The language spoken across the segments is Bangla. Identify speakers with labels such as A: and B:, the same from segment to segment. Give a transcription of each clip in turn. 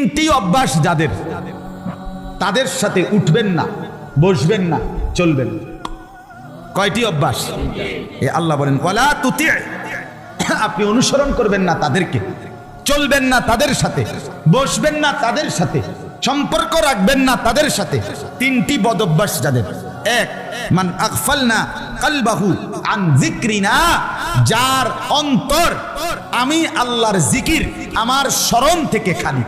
A: তিনটি অভ্যাস যাদের, তাদের সাথে উঠবেন না, বসবেন না, চলবেন। কয়টি অভ্যাস? এ আল্লাহ বলেন ওয়ালা তুতি, আপনি অনুসরণ করবেন না তাদেরকে, চলবেন না তাদের সাথে, বসবেন না তাদের সাথে, সম্পর্ক রাখবেন না তাদের সাথে। তিনটি বদ অভ্যাস যাদের। এক, মান আগফালনা কলবাহু আন যিকরিনা, যার অন্তর আমি আল্লাহর জিকির, আমার স্মরণ থেকে খালি।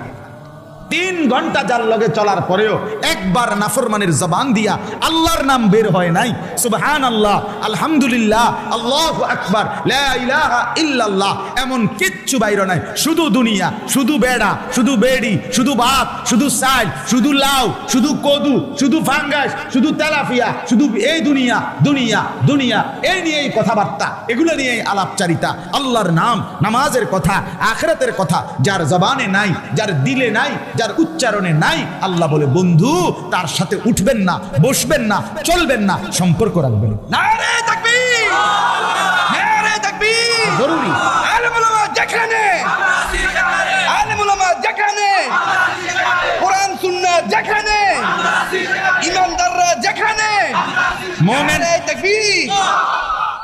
A: 3 ঘন্টা যার লগে চলার পরেও একবার নাফরমানের জবান দিয়া আল্লাহর নাম বের হয় নাই, সুবহানাল্লাহ, আলহামদুলিল্লাহ, আল্লাহু আকবার, লা ইলাহা ইল্লাল্লাহ, এমন কিচ্ছু বাইর নাই। শুধু দুনিয়া, শুধু বেড়া, শুধু বেড়ি, শুধু ভাত, শুধু চাল, শুধু লাউ, শুধু কদু, শুধু ফাঙ্গাস, শুধু তেলাপিয়া, শুধু এই দুনিয়া দুনিয়া দুনিয়া, এই নিয়েই কথাবার্তা, এগুলো নিয়েই আলাপচারিতা। আল্লাহর নাম, নামাজের কথা, আখিরাতের কথা যার জবানে নাই, যার দিলে নাই, যার উচ্চারণে নাই, আল্লাহ বলে বন্ধু তার সাথে উঠবেন না, বসবেন না, চলবেন না, সম্পর্ক রাখবেন।
B: নারে তাকবীর, নারে তাকবীর।
A: জরুরি।
B: আলেম ওলামা যেখানে, আলেম ওলামা যেখানে, কোরআন সুন্নাহ যেখানে, ইমানদাররা যেখানে,
A: মুমিন,
B: নারে তাকবীর।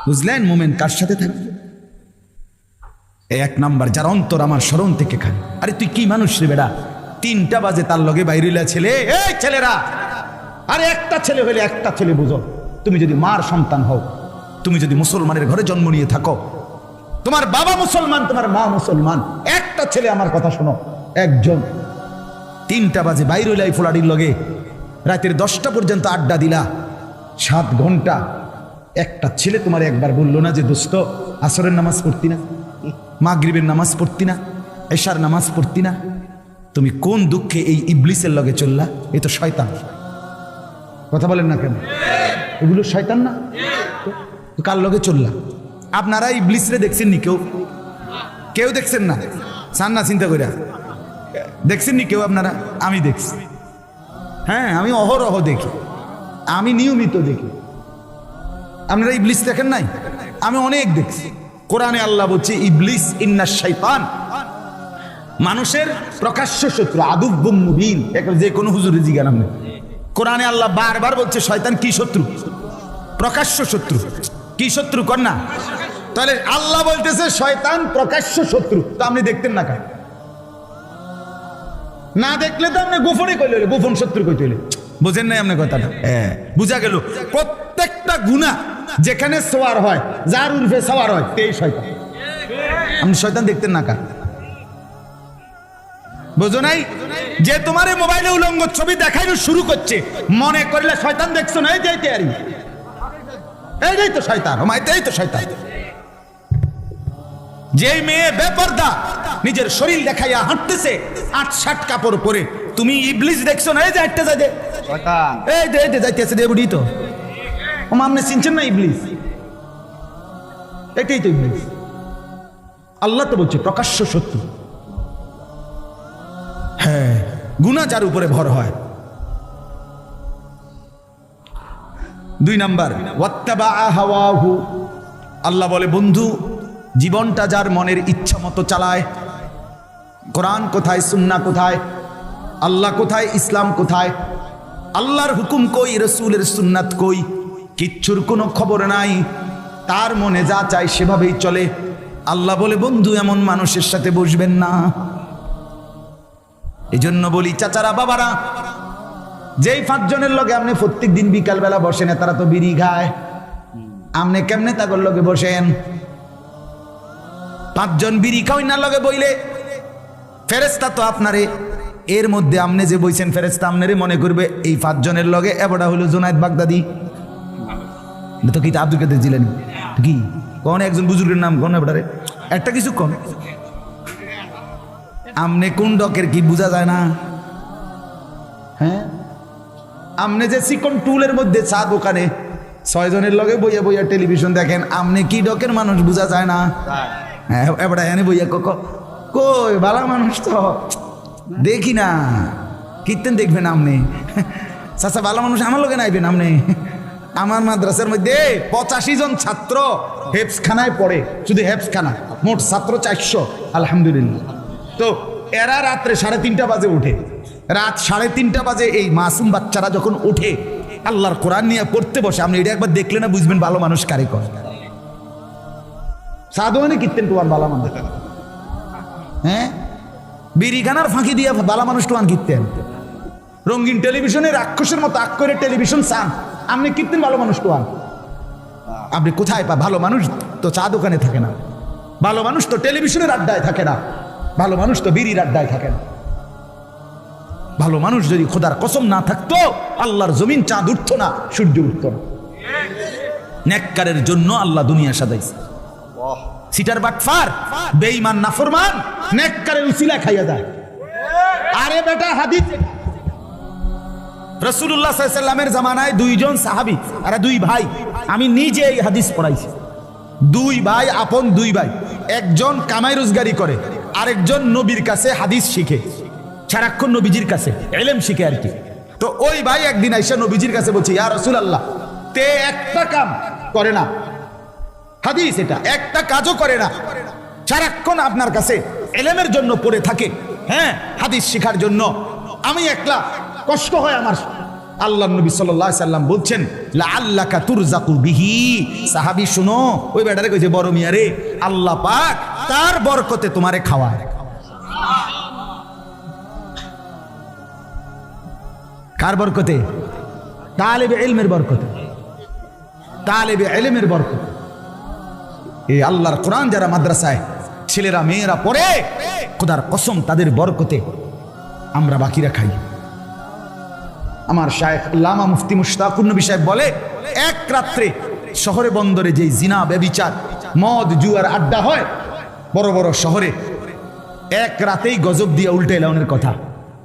A: বুঝলেন? মুমিন কার সাথে থাকবে? এক নাম্বার, যার অন্তর আমার স্মরণ থেকে খায়। আরে তুই কি মানুষ রে বেটা? 3টা বাজে তার লগে বাইরিলা ছেলে, এই ছেলেরা, আরে একটা ছেলে হইলে একটা ছেলে বুঝো। তুমি যদি মার সন্তান হও, তুমি যদি মুসলমানের ঘরে জন্ম নিয়ে থাকো, তোমার বাবা মুসলমান, তোমার মা মুসলমান, একটা ছেলে, আমার কথা শোনো, একজন 3টা বাজে বাইরিলা এই ফোলাডির লগে রাতের 10টা পর্যন্ত আড্ডা দিলা, 7 ঘন্টা, একটা ছেলে তোমার একবার বললো না যে দোস্ত আসরের নামাজ পড়তি না, মাগরিবের নামাজ পড়তি না, এশার নামাজ পড়তি না? তুমি কোন দুঃখে এই ইবলিসের লগে চললা? এ তো শয়তান। কথা বলেন না কেন? এগুলো শয়তান না? তো কার লগে চললা? আপনারা ইবলিসরে দেখছেন নি? কেউ কেউ দেখছেন না? চান না চিন্তা কইরা? দেখছেন নি কেউ আপনারা? আমি দেখছি, হ্যাঁ, আমি অহরহ দেখি, আমি নিয়মিত দেখি। আপনারা ইবলিস দেখেন নাই? আমি অনেক দেখছি। কোরআনে আল্লাহ বলছে ইবলিস ইন্নাশ শাইতান, মানুষের প্রকাশ্য শত্রু, আদুব্বুম মুবিন। যে কোনো হুজুরে জিজ্ঞাসা নেই, কোরআনে আল্লাহ বারবার বলছে শয়তান কি শত্রু? প্রকাশ্য শত্রু। কি শত্রু কর না? তাহলে আল্লাহ বলতেছে শয়তান প্রকাশ্য শত্রু, তো আপনি দেখতেন না কেন? না দেখলে তো আপনি গোপনে কইলে, গোপন শত্রু কইতে হইলে। বুঝেন নাই আপনি কথাটা? হ্যাঁ, বুঝা গেল। প্রত্যেকটা গুনাহ যেখানে সওয়ার হয়, যার উর্ফে সওয়ার হয়, তেই শয়তান। আপনি শয়তান দেখতেন না কেন? বুঝো নাই? যে তোমার মোবাইলে উলঙ্গ ছবি দেখাইলো শুরু করছে, মনে করলে শয়তান দেখছো না? এই যাইতে আরি, এই তো শয়তান, এই তো শয়তান। যে মেয়ে বেপরদা নিজের শরীর দেখাইয়া হাঁটতেছে 8-7 কাপড় পরে, তুমি ইবলিস দেখছো না? এই যে হাঁটতে যাইতে
B: শয়তান,
A: এই যে যাইতেছে রে বুড়ি, তো আপনি চিনছেন না ইবলিস? এটাই তো ইবলিস। আল্লাহ তো বলছে প্রকাশ্য শত্রু। হ্যাঁ, গুনাহ যার উপরে ভর হয়। 2 নাম্বার, ওয়াত্তাবা হাওয়াহু, আল্লাহ বলে বন্ধু জীবনটা যার মনের ইচ্ছা মতো চালায়। কোরআন কোথায়, সুন্নাহ কোথায়, আল্লাহ কোথায়, ইসলাম কোথায়, আল্লাহর হুকুম কই, রাসূলের সুন্নাত কই, কিচ্ছুর কোনো খবর নাই। তার মনে যা চায় সেভাবেই চলে। আল্লাহ বলে বন্ধু এমন মানুষের সাথে বসবেন না। এই জন্য বলি চাচারা, বাবারা, যেই 5 জনের লগে আপনি প্রত্যেক দিন বিকাল বেলা বসেন, তারা তো বিড়ি খায়, আপনি কেমনে তাগর লগে বসেন? 5 জন বিড়ি খাওয়াই না লগে বইলে ফেরেশতা তো আপনারে, এর মধ্যে আপনি যে বইছেন ফেরেশতা আপনারে মনে করবে এই 5 জনের লগে এবড়া হলো জুনায়েদ বাগদাদি, তো কি আব্দুল কাদের জিলানী, কি কোন একজন বুজুর্গের নাম কোন এবড়ারে, একটা কিছু কোন আমনে কোন ডকের কি বোঝা যায় না? হ্যাঁ, আমনে যে চিকন টুলের মধ্যে চা দোকানে 6 জনের লগে বইয়া বইয়া টেলিভিশন দেখেন, আমনে কি ডকের মানুষ বোঝা যায় না? হ্যাঁ, এবড়া এনে বইয়া কই ভালো মানুষ তো দেখি না, কীর্তন দেখবেন আপনি? চাচা ভালো মানুষ আমার লগে নাইবেন আপনি? আমার মাদ্রাসার মধ্যে 85 জন ছাত্র হেফজখানায় পড়ে, শুধু হেফজখানা, মোট ছাত্র 400, আলহামদুলিল্লাহ। তো এরা রাত্রে 3:30 বাজে উঠে, রাত 3:30 বাজে এই মাসুম বাচ্চারা যখন উঠে আল্লাহর কোরআন নিয়ে পড়তে বসে, আপনি এটা একবার দেখলে না বুঝবেন ভালো মানুষ কারে কয়। সাধুয়ানি কীর্তেন টুয়ান ভালো মানুষ, হ্যাঁ বিড়িখানার ফাঁকি দিয়ে ভালো মানুষ টুয়ান কীর্তেন, রঙিন টেলিভিশনে রাক্ষসের মতো আক করে টেলিভিশন চান, আপনি কীর্তেন ভালো মানুষ টুয়ান। আপনি কোথায় পা? ভালো মানুষ তো চা দোকানে থাকে না, ভালো মানুষ তো টেলিভিশনের আড্ডায় থাকে না, ভালো মানুষ তো বিড়ির আড্ডায় থাকে না। ভালো মানুষ যদি খোদার কসম না থাকতো আল্লাহর জমিন চাঁদ উঠতো না, সূর্য উঠতো না। নেককারের জন্য আল্লাহ দুনিয়া সাজাইছে। সিটার বাটফার বেঈমান নাফরমান নেককারের উসিলা খাইয়া যায়। আরে বেটা হাদিস রাসূলুল্লাহ সাল্লাল্লাহু আলাইহি ওয়াসাল্লামের জামানায় 2 জন সাহাবী আর 2 ভাই, আমি নিজে এই হাদিস পড়াইছি। 2 ভাই, আপন 2 ভাই, একজন কামাই রোজগারি করে, আরেকজন নবীর কাছে হাদিস শিখে, সারাক্ষণ নবীজির কাছে ইলম শিখে আর কি। তো ওই ভাই একদিন আইসা নবীজির কাছে বলছে, ইয়া রাসূলুল্লাহ, তে একটা কাম করে না, হাদিস এটা একটা কাজও করে না, সারাক্ষণ আপনার কাছে ইলমের জন্য পড়ে থাকে, হ্যাঁ হাদিস শেখার জন্য, আমি একলা কষ্ট হয় আমার। আল্লাহর নবী সাল্লাল্লাহু আলাইহি সাল্লাম বলছেন, লাআল্লাকা তুরজাকু বিহি। সাহাবী শুনো, ওই বেটারে কইছে, বড় মিয়া রে, আল্লাহ পাক তার বরকতে তোমারে খাওয়ায়। কার বরকতে? তালেবে ইলমের বরকতে, তালেবে ইলমের বরকতে। এই আল্লাহর কোরআন যারা মাদ্রাসায় ছেলেরা মেয়েরা পড়ে, খোদার কসম তাদের বরকতে আমরা বাকিরা খাই। আমার শায়েখ আল্লামা মুফতি মুশতাকুর নবী সাহেব বলে, এক রাত্রে শহরে বন্দরে যেই জিনা ব্যভিচার মদ জুয়ার আড্ডা হয় বড় বড় শহরে, এক রাতেই গজব দিয়ে উল্টে এলাউনের কথা।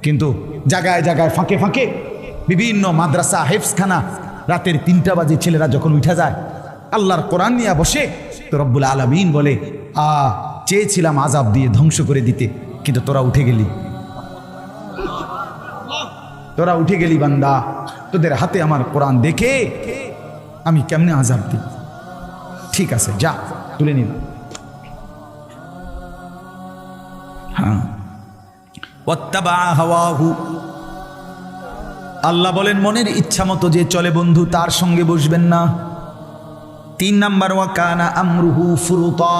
A: কিন্তু জায়গায় জায়গায় ফাঁকে ফাঁকে বিভিন্ন মাদ্রাসা হেফজখানা রাতের 3টা বাজে ছেলেরা যখন উঠা যায় আল্লাহর কোরআন নিয়ে বসে, তো রব্বুল আলামিন বলে, চেয়েছিলাম আযাব দিয়ে ধ্বংস করে দিতে, কিন্তু তোরা উঠে গেলি, তোরা উঠে গেলি বান্দা, তোদের হাতে আমার কোরআন দেখে আমি কেমনে আযাব দিই। ঠিক আছে, যা তুলে নিলাম। হ্যাঁ, ওয়াত্তাবা হাওয়াহু, আল্লাহ বলেন মনের ইচ্ছা মতো যে চলে বন্ধু তার সঙ্গে বসবেন না। 3 নাম্বার, ওয়া কানা আমরুহু ফুরুতা।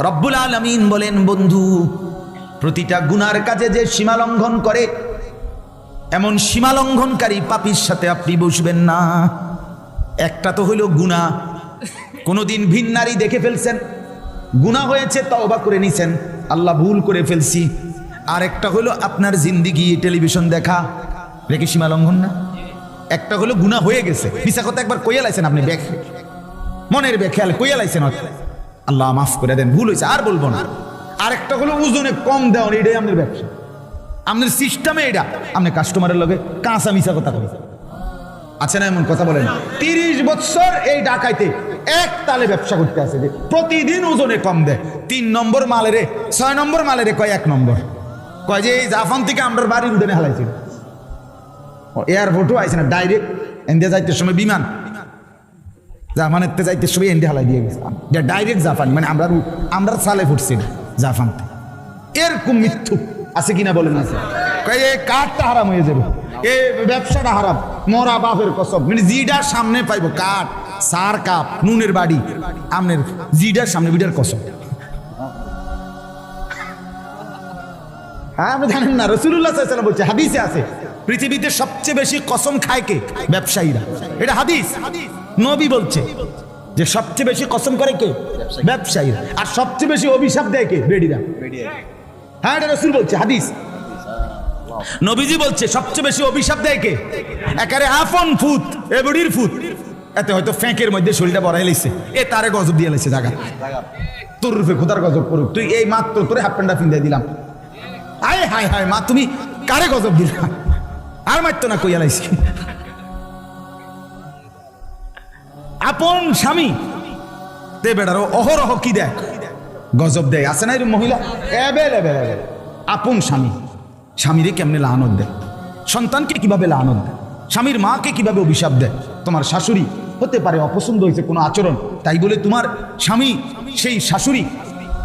A: রব্বুল আলামিন বলেন বন্ধু, প্রতিটা গুনার কাজে যে সীমা লঙ্ঘন করে, এমন সীমা লঙ্ঘনকারী পাপীর সাথে আপনি বসবেন না। একটা তো হইল গুনাহ, কোনোদিন ভিন নারী দেখে ফেলছেন, গুনাহ হয়েছে, তওবা করে নিছেন, আল্লাহ ভুল করে ফেলছি। আর একটা হলো আপনার জিন্দিগি টেলিভিশন দেখা, রেখে সীমা লঙ্ঘন না? একটা হলো গুনাহ হয়ে গেছে, মিছা কথা একবার কইয়া লাইছেন আপনি, মনের বেখেয়াল কইয়া লাইছেন, আল্লাহ মাফ করে দেন, ভুল হয়েছে আর বলবো না। আর একটা হলো ওজনে কম দেওয়া, এটাই আপনার ব্যবসা, আপনার সিস্টেমে এটা, আপনি কাস্টমারের লগে কাঁচা মিছা কথা বলেন। আছে না এমন কথা বলেন? 30 বছর এই ঢাকাইতে এক তালে ব্যবসা করতে আছে, যে প্রতিদিন ওজনে কম দেয়। 3 নম্বর মালেরে 6 নম্বর মালেরে কয় 1 নম্বর, কয় যে এই জাফান থেকে আমরা বাড়ির উঠে হালাইছিল, এয়ারপোর্টও আইছে না, ডাইরেক্ট ইন্ডিয়া যাইতে সময় বিমান, জাপানের যাইতে সময় ইন্ডিয়া হালাই দিয়ে গেছে, ডাইরেক্ট জাপান, মানে আমরা সালে ফুটছি না জাপান। এরকম মৃত্যু আছে কিনা বলেন? আছে। কয় এই কাঠটা হারাম হয়ে যাবে, এই ব্যবসাটা হারাম, মরা বাপের কসম, মানে জিডার সামনে পাইবো কাঠ, সার কাপ, নুনের বাড়ি, আমনের জিডার সামনে বিডার কসম। হ্যাঁ, আপনি জানেন না, রাসূলুল্লাহ সাল্লাল্লাহু আলাইহি ওয়াসাল্লাম বলছে, হাদিসে আছে, পৃথিবীতে সবচেয়ে বেশি কসম খায় কে? ব্যবসায়ীরা। এটা হাদিস, নবী বলছে যে সবচেয়ে বেশি কসম করে কে? ব্যবসায়ীরা। আর সবচেয়ে বেশি অভিশাপ দেয় কে? বেডিরা। হ্যাঁ, এটা রাসূল বলছে, হাদিস, নবীজি বলছে সবচেয়ে বেশি অভিশাপ দেয় কে? একারে আফন ফুত, এ বডির ফুত, এতে হয়তো ফ্যাঁকের মধ্যে শরীরটা বড়াই লাইছে, এ তারে গজব দিয়ে লাইছে জায়গা, তোর রূপে খোদার গজব করুক, তুই এই মাত্র তোরে হাফ প্যান্টটা ফিন্দাই দিলাম, আয় হায় হায় মা তুমি কারে গজব দিলা, আর মারতো না কইয়া লাইছি। আপন স্বামী তে বেড়ারও অহরহ কি দেয়? গজব দেয়। আছে না এরকম মহিলা? আপন স্বামী, স্বামীরে কেমনে লানত দেয়, সন্তানকে কিভাবে লানত দেয়, স্বামীর মাকে কিভাবে অভিশাপ দেয়। তোমার শাশুড়ি হতে পারে অপছন্দ হয়েছে কোনো আচরণ, তাই বলে তোমার স্বামী সেই শাশুড়ি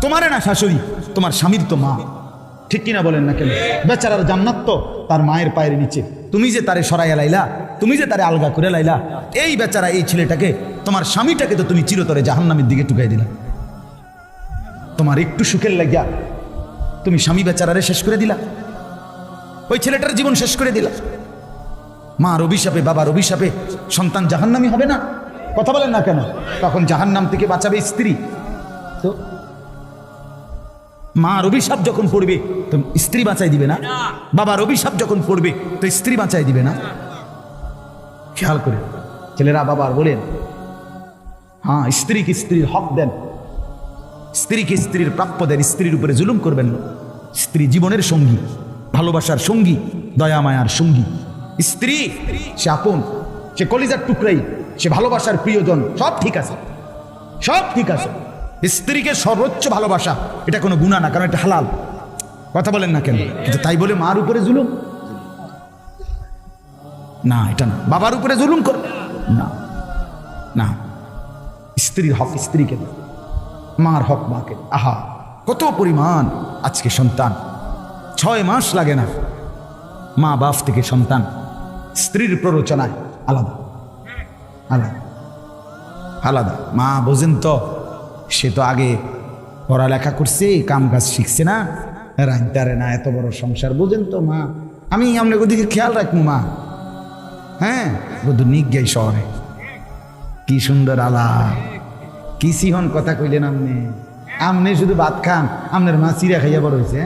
A: তোমারে না, শাশুড়ি তোমার স্বামীর তো মা, ঠিক কিনা বলেন না কেন? বেচারার জান্নাত তো তার মায়ের পায়ের নিচে। তুমি যে তারে সরাইয়া লাইলা, তুমি যে তারে আলগা করে লাইলা, এই বেচারা এই ছেলেটাকে, তোমার স্বামীটাকে তো তুমি চিরতরে জাহান্নামের দিকে টুকাই দিলা। তোমার একটু সুখের লাগিয়া তুমি স্বামী বেচারারে শেষ করে দিলা, ওই ছেলেটার জীবন শেষ করে দিলা। মার অভিশাপে, বাবার অভিশাপে সন্তান জাহান্নামী হবে না? কথা বলেন না কেন? তখন জাহান্নাম থেকে বাঁচাবে স্ত্রী। তো মার অভিশাপ যখন পড়বে তো স্ত্রী বাঁচাই দিবে না? বাবার অভিশাপ যখন পড়বে তো স্ত্রী বাঁচাই দিবে না? খেয়াল করে ছেলেরা বাবার বলেন, হ্যাঁ, স্ত্রীকে স্ত্রীর হক দেন, স্ত্রীকে স্ত্রীর প্রাপ্য দেন, স্ত্রীর উপরে জুলুম করবেন না। স্ত্রী জীবনের সঙ্গী, ভালোবাসার সঙ্গী, দয়া মায়ার সঙ্গী। স্ত্রী সে আপন, সে কলিজার টুকরাই, সে ভালোবাসার প্রিয়জন। সব ঠিক আছে, সব ঠিক আছে। স্ত্রীকে সর্বোচ্চ ভালোবাসা এটা কোনো গুনাহ না, কারণ এটা হালাল। কথা বলেন না কেন? কিন্তু তাই বলে মার উপরে জুলুম না, এটা না। বাবার উপরে জুলুম করবে না, না। স্ত্রীর হক স্ত্রীকে দেয়, মার হক মাকে। আহা, কত পরিমাণ আজকে সন্তান 6 মাস লাগে না, মা বাপ থেকে সন্তান স্ত্রীর প্ররোচনায় আলাদা আলাদা আলাদা। মা বোঝেন তো, সে তো আগে পড়ালেখা করছে, কাম কাজ শিখছে না, রাইতারে না, এত বড় সংসার। বোঝেন তো মা, আমি আপনাকে ওদিকে খেয়াল রাখবো মা। হ্যাঁ, বধু নিক গাই শহরে, কি সুন্দর আলা, কি সিহন কথা কইলেন আপনি। আপনি শুধু ভাত খান, আপনার মা চিরা খাইয়া বড় হয়েছে।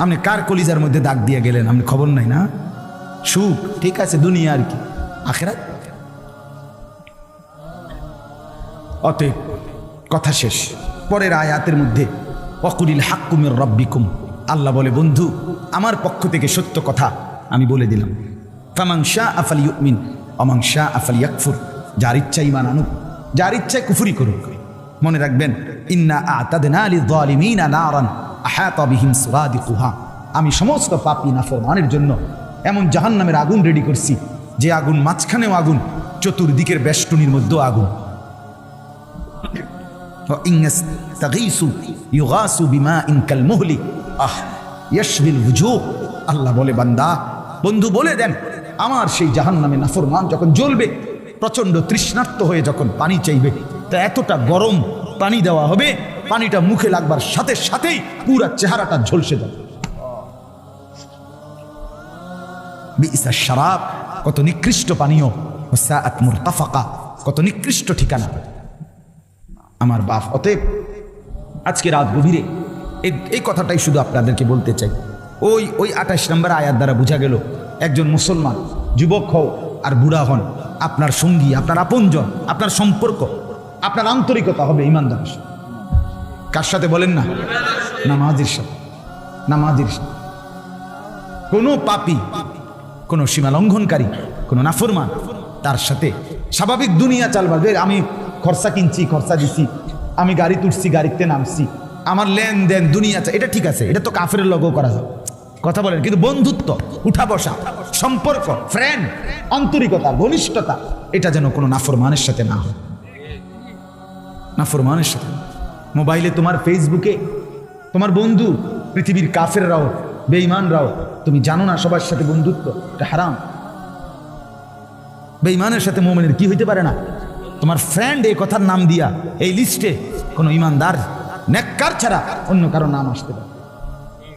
A: আপনি কার কলিজার মধ্যে দাগ দিয়ে গেলেন, আপনি খবর নাই না? সুখ ঠিক আছে, দুনিয়া আর কি, আখিরাত। অতএব কথা শেষ। পরের আয়াতের মধ্যে ওয়াকুলিল হাক্কু মির রাব্বিকুম, আল্লাহ বলে, বন্ধু আমার পক্ষ থেকে সত্য কথা আমি বলে দিলাম। ফামান শাআ ফালিয়ুমিন ওয়া মান শাআ ফালিয়াকফুর, যার ইচ্ছা ঈমান আনুক, যার ইচ্ছা কুফরি করুক। মনে রাখবেন, ইন্না আ'তাদনা লিয-যালিমিনা নারান আহাতা বিহিম সুরাদিকুহা, আমি সমস্ত পাপী নাফরমানের জন্য এমন জাহান্নামের আগুন রেডি করছি, যে আগুন মাঝখানেও আগুন, চতুর্দিকের বেষ্টনীর মধ্যেও আগুন। আল্লাহ বলে, বান্দা বন্ধু বলে দেন, আমার সেই জাহান্নামে নাফরমান যখন জ্বলবে, প্রচন্ড তৃষ্ণার্ত হয়ে যখন পানি চাইবে, তা এতটা গরম পানি দেওয়া হবে, পানিটা মুখে লাগবার সাথে সাথেই পুরা চেহারাটা ঝলসে যাবে। বিইসা শারাব, কত নিকৃষ্ট পানীয়, ওয়াসাআত মুরতাফাকা, কত নিকৃষ্ট ঠিকানা আমার বাপ। অতএব আজকে রাত গভীরে এই কথাটাই শুধু আপনাদেরকে বলতে চাই। ওই 28 নম্বর আয়াত দ্বারা বোঝা গেল, একজন মুসলমান যুবক হও আর বুড়া হন, আপনার সঙ্গী, আপনার আপনজন, আপনার সম্পর্ক, আপনার আন্তরিকতা হবে ইমানদারের সাথে। কার সাথে বলেন না? নামাজির সাথে, নামাজির সাথে। কোনো পাপী, কোনো সীমা লঙ্ঘনকারী, কোনো নাফরমান, তার সাথে স্বাভাবিক দুনিয়া চালবার। আমি খরচা কিনছি, খরচা দিছি, আমি গাড়ি তুলছি, গাড়িতে নামছি, আমার লেনদেন দুনিয়া, এটা ঠিক আছে, এটা তো কাফেরের লগও করা যায়। কথা বলেন, কিন্তু বন্ধুত্ব, উঠা বসা, সম্পর্ক, ফ্রেন্ড, আন্তরিকতা, ঘনিষ্ঠতা, এটা যেন কোনো নাফরমানের সাথে না হয়। নাফরমানের সাথে। মোবাইলে তোমার, ফেসবুকে তোমার বন্ধু, পৃথিবীর কাফেররাও, বেঈমানরাও, তুমি জানো না সবার সাথে বন্ধুত্ব এটা হারাম। বেঈমানের সাথে মুমিনের কি হইতে পারে না? তোমার ফ্রেন্ড এই কথার নাম দিয়া এই লিস্টে কোনো ইমানদার নেককার ছাড়া অন্য কারো নাম আসতে পারে।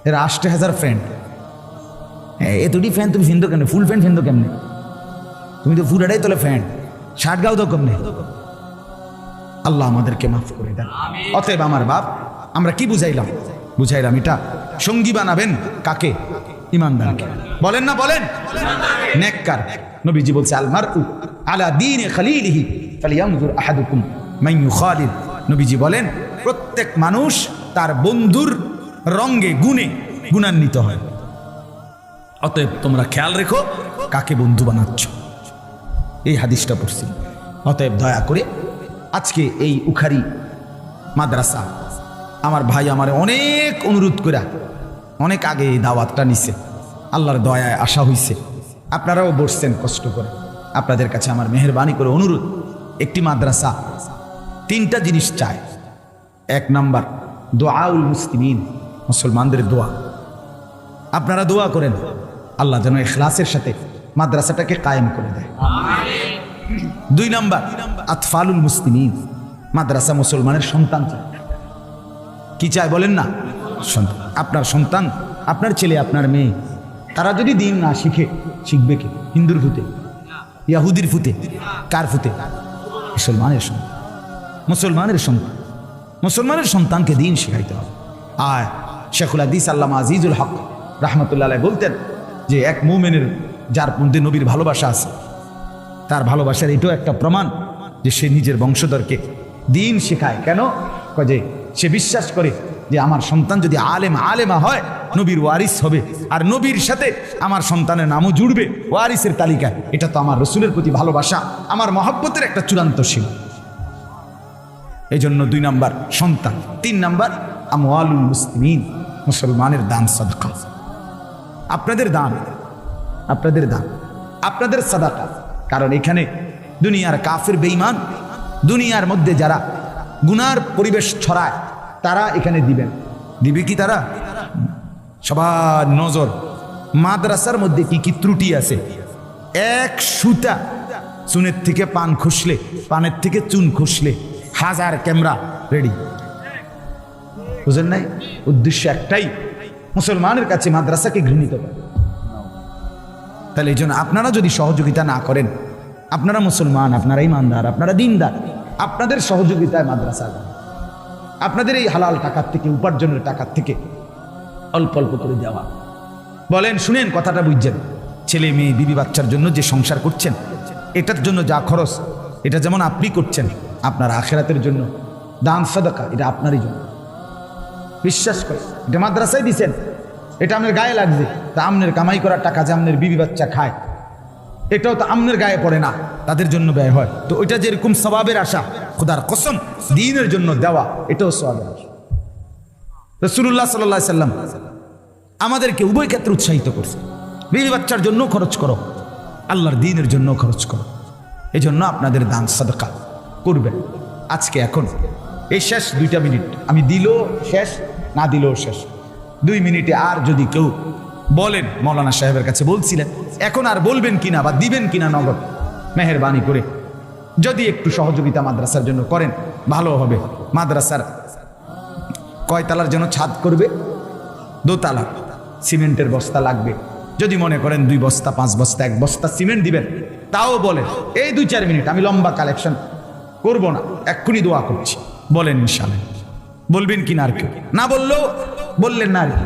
A: এরা 80,000 ফ্রেন্ড, এতটি ফ্রেন্ড তুমি ফিন্দো কেমনে? ফুল ফ্রেন্ড ফিন্দো কেমনে? তুমি তো ফুরাটাই তোলে ফ্রেন্ড, শার্ট গাও তো কেমনে? আল্লাহ আমাদেরকে মাফ করে দেন। অতএব আমার বাপ, আমরা কি বুঝাইলাম? বুঝাইলাম এটা সঙ্গী বানাবেন কাকে? ইমানদারকে। বলেন না, বলেন নেককার। নবীজি বলছে, আল মারউ আলা দীনি খালিলিহি ফালিয়ানজুর আহাদুকুম মান ইউখালিল। নবীজি বলেন, প্রত্যেক মানুষ তার বন্ধুর রঙে, গুণে গুণান্বিত হয়। অতএব তোমরা খেয়াল রেখো কাকে বন্ধু বানাচ্ছ। এই হাদিসটা পড়ছি। অতএব দয়া করে আজকে এই উখারি মাদ্রাসা, আমার ভাই আমার অনেক অনুরোধ করে অনেক আগে এই দাওয়াতটা নিছে, আল্লাহর দয়ায় আসা হইছে, আপনারাও বসছেন কষ্ট করে। আপনাদের কাছে আমার মেহেরবানি করে অনুরোধ, একটি মাদ্রাসা 3টা জিনিস চায়। 1 নাম্বার দোয়াউল মুসলিমিন, মুসলমানদের দোয়া। আপনারা দোয়া করেন আল্লাহ যেন ইখলাসের সাথে মাদ্রাসাটাকে কায়েম করে দেয়। 2 নাম্বার আতফালুল মুসলিমিন, মাদ্রাসা মুসলমানের সন্তান চায়। কি চায় বলেন না? সন্তান। আপনার সন্তান, আপনার ছেলে, আপনার মেয়ে, তারা যদি দিন না শিখে, শিখবে কি? হিন্দুর ফুতে, ইয়াহুদির ফুতে, কার ফুতে? মুসলমানের সন্তান। মুসলমানের সন্তান, মুসলমানের সন্তানকে দিন শেখাইতে হবে। আর শেখুল হাদিস আল্লামা আজিজুল হক রাহমাতুল্লাহ আলাইহি বলতেন যে এক মুমিনের যার মধ্যে নবীর ভালোবাসা আছে, তার ভালোবাসার এটাও একটা প্রমাণ যে সে নিজের বংশধরকে দিন শেখায়। কেন? যে সে বিশ্বাস করে যে আমার সন্তান যদি আলেমা হয় নবীর ওয়ারিস হবে, আর নবীর সাথে আমার সন্তানের নামও জুড়বে ওয়ারিসের তালিকায়। এটা তো আমার রসুলের প্রতি ভালোবাসা, আমার মহব্বতের একটা চূড়ান্ত সীমা। এই জন্য 2 নাম্বার সন্তান। 3 নাম্বার আমওয়ালুল মুসলিমিন, মুসলমানের দান সাদকা। আপনাদের দান, আপনাদের দান, আপনাদের সাদাকা। কারণ এখানে দুনিয়ার কাফির বেঈমান, দুনিয়ার মধ্যে যারা গুনার পরিবেশ ছড়ায়, তারা এখানে দিবেন। দিবে কি তারা? সবার নজর মাদ্রাসার মধ্যে কি কি ত্রুটি আছে। এক সুতা চুনের থেকে পান খুসলে, পানের থেকে চুন খুসলে 1000 ক্যামেরা রেডি। বুঝেন নাই? উদ্দেশ্য একটাই, মুসলমানের কাছে মাদ্রাসাকে ঘৃণিত করে। তাহলে এই জন্য আপনারা যদি সহযোগিতা না করেন, আপনারা মুসলমান, আপনারা ইমানদার, আপনারা দিনদার, আপনাদের সহযোগিতায় মাদ্রাসা, আপনাদের এই হালাল টাকার থেকে, উপার্জনের টাকার থেকে অল্প অল্প করে দেওয়া। বলেন, শুনেন কথাটা বুঝছেন? ছেলে মেয়ে বিবি বাচ্চার জন্য যে সংসার করছেন, এটার জন্য যা খরচ, এটা যেমন আপনি করছেন, আপনার আখিরাতের জন্য দান সাদাকা, এটা আপনারই জন্য। বিশ্বাস করে এটা মাদ্রাসায় দিছেন, এটা আপনার গায়ে লাগছে, তা আমনের কামাই করার টাকা যে আমনের বিবি বাচ্চা খায়, এটাও তো আমনের গায়ে পড়ে না, তাদের জন্য ব্যয় হয়। তো ওইটা যেরকম সওয়াবের আশা, খোদার কসম দ্বীনের জন্য দেওয়া, এটাও সওয়াবের আশা। রাসূলুল্লাহ সাল্লাল্লাহু আলাইহি সাল্লাম আমাদেরকে উভয় ক্ষেত্রে উৎসাহিত করছে, বিবি বাচ্চার জন্য খরচ করো, আল্লাহর দ্বীনের জন্য খরচ করো। এই জন্য আপনাদের দান সাদকা করবেন। আজকে এখন এই শেষ 2টা মিনিট, আমি দিলেও শেষ, না দিলেও শেষ। 2 মিনিটে আর যদি কেউ বলেন, মৌলানা সাহেবের কাছে বলছিলেন, এখন আর বলবেন কিনা বা দিবেন কিনা নগদ, মেহেরবানি করে যদি একটু সহযোগিতা মাদ্রাসার জন্য করেন ভালো হবে। মাদ্রাসার কয়তলার জন্য ছাদ করবে? 2 তালা। সিমেন্টের বস্তা লাগবে। যদি মনে করেন 2 বস্তা, 5 বস্তা, 1 বস্তা সিমেন্ট দিবেন, তাও বলেন। এই 2-4 মিনিট, আমি লম্বা কালেকশন করব না, এক্ষুনি দোয়া করছি। বলেন ইনশাআল্লাহ। বলবেন কিনা আর কেউ? না বললেও বললেন না আর কি।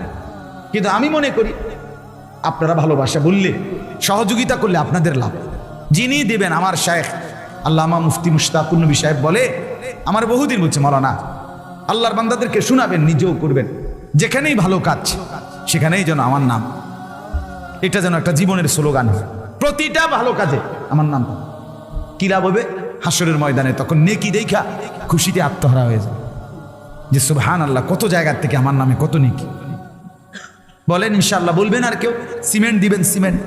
A: কিন্তু আমি মনে করি আপনারা ভালোবাসা বললে, সহযোগিতা করলে আপনাদের লাভ। যিনি দেবেন, আমার শায়েখ আল্লামা মুফতি মুশতাকুর নবী সাহেব বলে, আমার বহুদিন বলছে, মাওলানা আল্লাহর বান্দাদেরকে শোনাবেন, নিজেও করবেন, যেখানেই ভালো কাজ সেখানেই যেন আমার নাম, এটা যেন একটা জীবনের স্লোগান হয়। প্রতিটা ভালো কাজে আমার নাম। কি লাভ হবে? হাসরের ময়দানে তখন নেকি দেখা খুশিতে আত্মহারা হয়ে যাবে, যে সুবহানাল্লাহ, কত জায়গার থেকে আমার নামে কত নেকি। বলেন ইনশাআল্লাহ। বলবেন আর কেউ? সিমেন্ট দিবেন, সিমেন্ট।